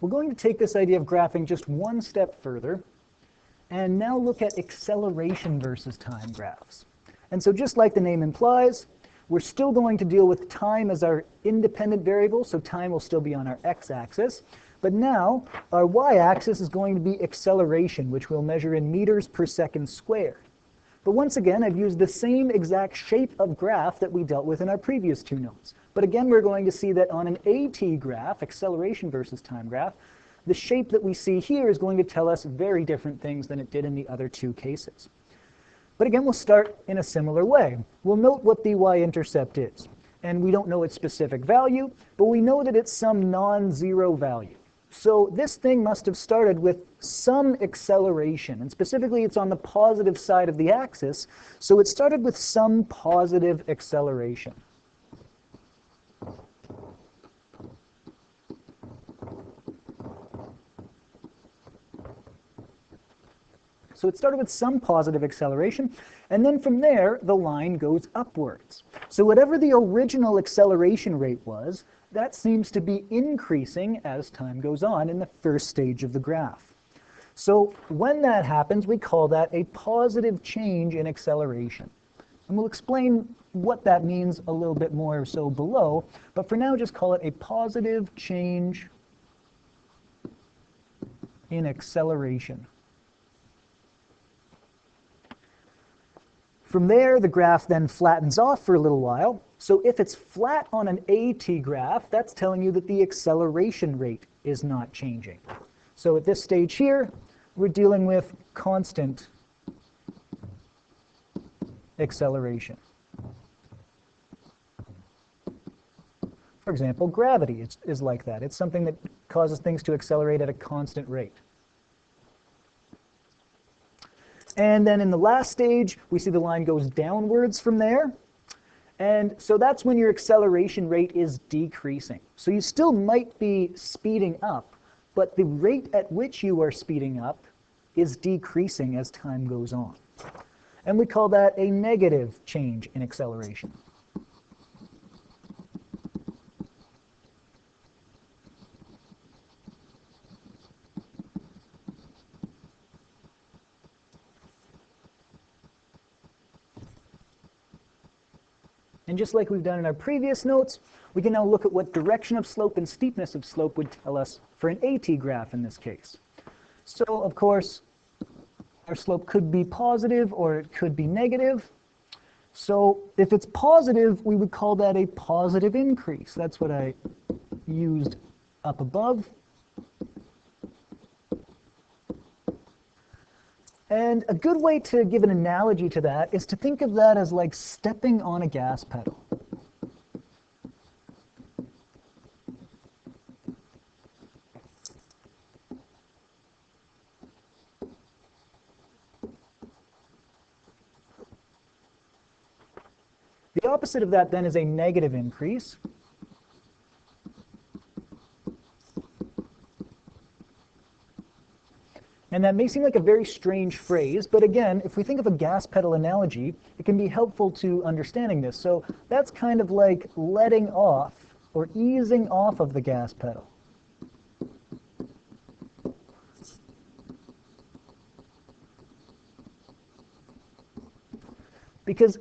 we're going to take this idea of graphing just one step further and now look at acceleration versus time graphs. And so just like the name implies, we're still going to deal with time as our independent variable, so time will still be on our x-axis. But now our y-axis is going to be acceleration, which we'll measure in meters per second squared. But once again, I've used the same exact shape of graph that we dealt with in our previous two notes. But again, we're going to see that on an AT graph, acceleration versus time graph, the shape that we see here is going to tell us very different things than it did in the other two cases. But again, we'll start in a similar way. We'll note what the y-intercept is. And we don't know its specific value, but we know that it's some non-zero value. So this thing must have started with some acceleration, and specifically it's on the positive side of the axis, so it started with some positive acceleration. So it started with some positive acceleration, and then from there the line goes upwards. So whatever the original acceleration rate was, that seems to be increasing as time goes on in the first stage of the graph. So when that happens, we call that a positive change in acceleration. And we'll explain what that means a little bit more so below, but for now just call it a positive change in acceleration. From there, the graph then flattens off for a little while. So if it's flat on an AT graph, that's telling you that the acceleration rate is not changing. So at this stage here, we're dealing with constant acceleration. For example, gravity is like that. It's something that causes things to accelerate at a constant rate. And then in the last stage, we see the line goes downwards from there. And so that's when your acceleration rate is decreasing. So you still might be speeding up, but the rate at which you are speeding up is decreasing as time goes on. And we call that a negative change in acceleration. And just like we've done in our previous notes, we can now look at what direction of slope and steepness of slope would tell us for an AT graph in this case. So, of course, our slope could be positive or it could be negative. So if it's positive, we would call that a positive increase. That's what I used up above. And a good way to give an analogy to that is to think of that as like stepping on a gas pedal. The opposite of that then is a negative increase. And that may seem like a very strange phrase, but again, if we think of a gas pedal analogy, it can be helpful to understanding this. So that's kind of like letting off or easing off of the gas pedal. Because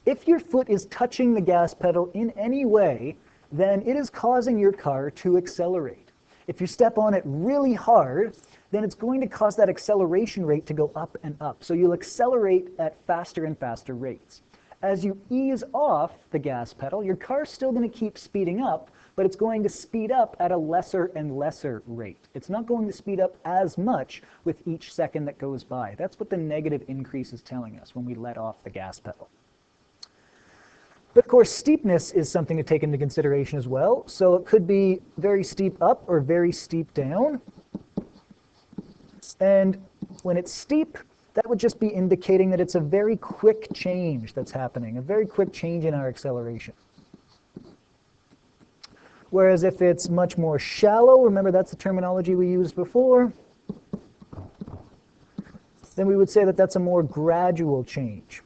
if your foot is touching the gas pedal in any way, then it is causing your car to accelerate. If you step on it really hard, then it's going to cause that acceleration rate to go up and up. So you'll accelerate at faster and faster rates. As you ease off the gas pedal, your car's still going to keep speeding up, but it's going to speed up at a lesser and lesser rate. It's not going to speed up as much with each second that goes by. That's what the negative increase is telling us when we let off the gas pedal. But of course, steepness is something to take into consideration as well. So it could be very steep up or very steep down. And when it's steep, that would just be indicating that it's a very quick change that's happening, a very quick change in our acceleration. Whereas if it's much more shallow, remember that's the terminology we used before, then we would say that that's a more gradual change.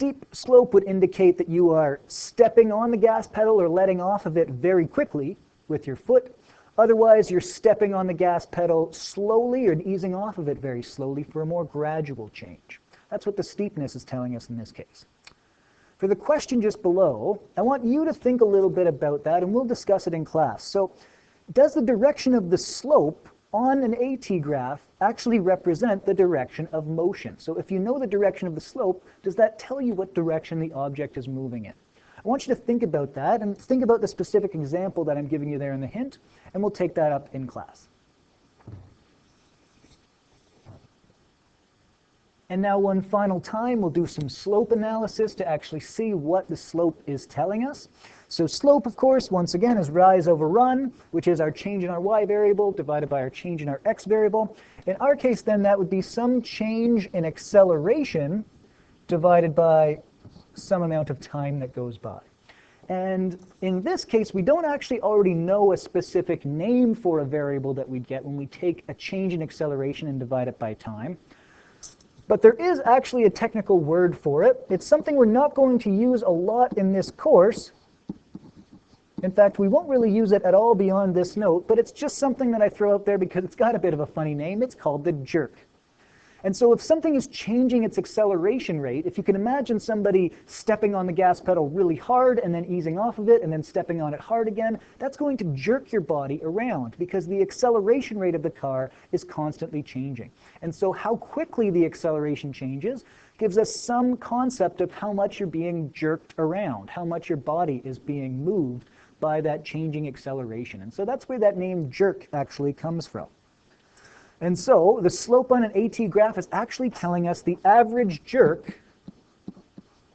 steep slope would indicate that you are stepping on the gas pedal or letting off of it very quickly with your foot. Otherwise, you're stepping on the gas pedal slowly or easing off of it very slowly for a more gradual change. That's what the steepness is telling us in this case. For the question just below, I want you to think a little bit about that, and we'll discuss it in class. So, does the direction of the slope on an AT graph actually represent the direction of motion? So if you know the direction of the slope, does that tell you what direction the object is moving in? I want you to think about that and think about the specific example that I'm giving you there in the hint, and we'll take that up in class. And now one final time, we'll do some slope analysis to actually see what the slope is telling us. So slope, of course, once again, is rise over run, which is our change in our y variable divided by our change in our x variable. In our case, then, that would be some change in acceleration divided by some amount of time that goes by. And in this case, we don't actually already know a specific name for a variable that we'd get when we take a change in acceleration and divide it by time. But there is actually a technical word for it. It's something we're not going to use a lot in this course. In fact, we won't really use it at all beyond this note, but it's just something that I throw out there because it's got a bit of a funny name. It's called the jerk. And so if something is changing its acceleration rate, if you can imagine somebody stepping on the gas pedal really hard and then easing off of it and then stepping on it hard again, that's going to jerk your body around because the acceleration rate of the car is constantly changing. And so how quickly the acceleration changes gives us some concept of how much you're being jerked around, how much your body is being moved by that changing acceleration. And so that's where that name jerk actually comes from. And so the slope on an AT graph is actually telling us the average jerk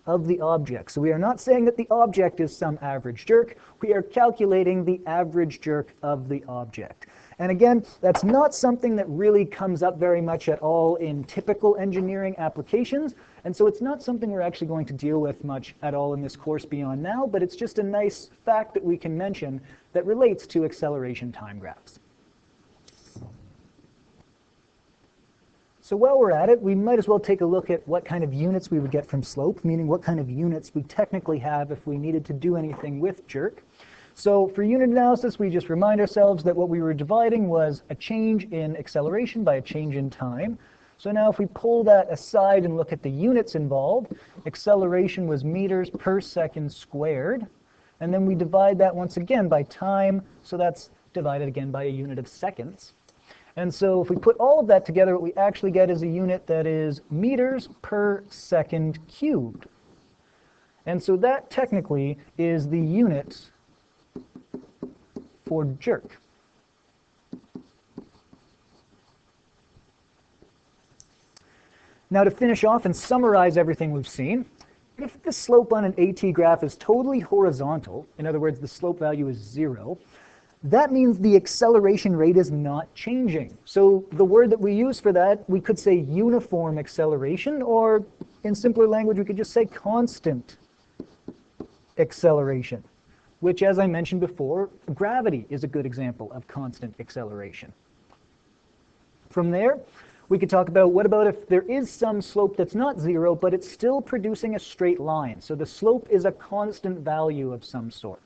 of the object. So we are not saying that the object is some average jerk. We are calculating the average jerk of the object. And again, that's not something that really comes up very much at all in typical engineering applications. And so it's not something we're actually going to deal with much at all in this course beyond now, but it's just a nice fact that we can mention that relates to acceleration time graphs. So while we're at it, we might as well take a look at what kind of units we would get from slope, meaning what kind of units we technically have if we needed to do anything with jerk. So for unit analysis, we just remind ourselves that what we were dividing was a change in acceleration by a change in time. So now if we pull that aside and look at the units involved, acceleration was meters per second squared. And then we divide that once again by time, so that's divided again by a unit of seconds. And so if we put all of that together, what we actually get is a unit that is meters per second cubed. And so that technically is the unit for jerk. Now to finish off and summarize everything we've seen, if the slope on an AT graph is totally horizontal, in other words, the slope value is 0, that means the acceleration rate is not changing. So the word that we use for that, we could say uniform acceleration, or in simpler language, we could just say constant acceleration, which, as I mentioned before, gravity is a good example of constant acceleration. From there, we could talk about what about if there is some slope that's not 0, but it's still producing a straight line. So the slope is a constant value of some sort.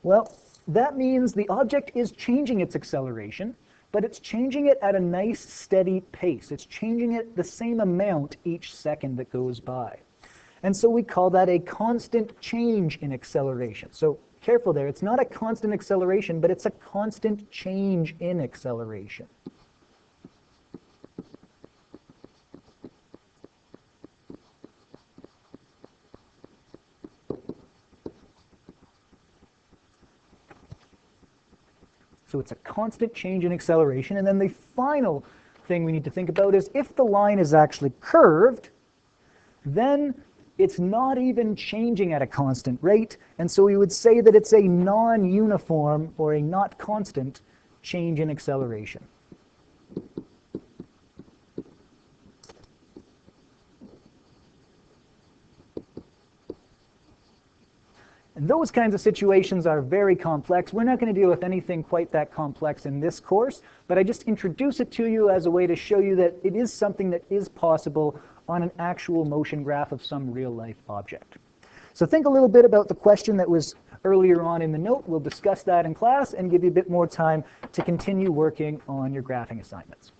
Well, that means the object is changing its acceleration, but it's changing it at a nice steady pace. It's changing it the same amount each second that goes by. And so we call that a constant change in acceleration. So careful there, it's not a constant acceleration, but it's a constant change in acceleration. So it's a constant change in acceleration. And then the final thing we need to think about is if the line is actually curved, then it's not even changing at a constant rate. And so we would say that it's a non-uniform or a not constant change in acceleration. And those kinds of situations are very complex. We're not going to deal with anything quite that complex in this course, but I just introduce it to you as a way to show you that it is something that is possible on an actual motion graph of some real-life object. So think a little bit about the question that was earlier on in the note. We'll discuss that in class and give you a bit more time to continue working on your graphing assignments.